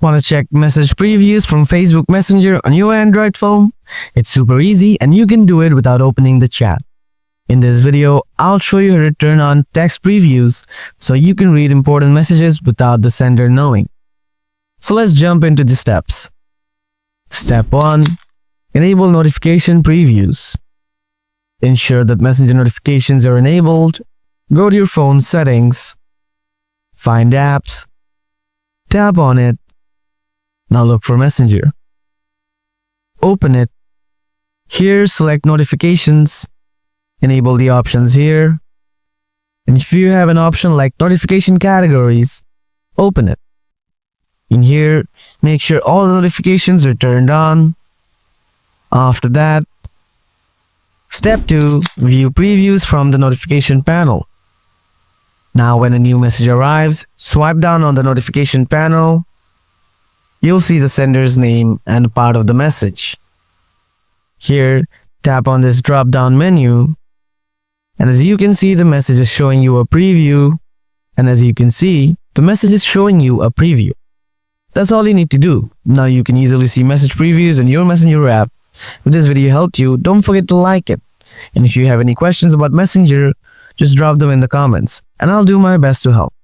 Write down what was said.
Want to check message previews from Facebook Messenger on your Android phone? It's super easy and you can do it without opening the chat. In this video, I'll show you how to turn on text previews so you can read important messages without the sender knowing. So let's jump into the steps. Step 1. Enable notification previews. Ensure that Messenger notifications are enabled. Go to your phone settings. Find apps. Tap on it. Now look for Messenger. Open it. Here, select notifications. Enable the options here. And if you have an option like notification categories, open it. In here, make sure all the notifications are turned on. After that, step 2, view previews from the notification panel. Now when a new message arrives, swipe down on the notification panel. You'll see the sender's name and part of the message. Here, tap on this drop-down menu. And as you can see, the message is showing you a preview. And as you can see, the message is showing you a preview. That's all you need to do. Now you can easily see message previews in your Messenger app. If this video helped you, don't forget to like it. And if you have any questions about Messenger, just drop them in the comments, and I'll do my best to help.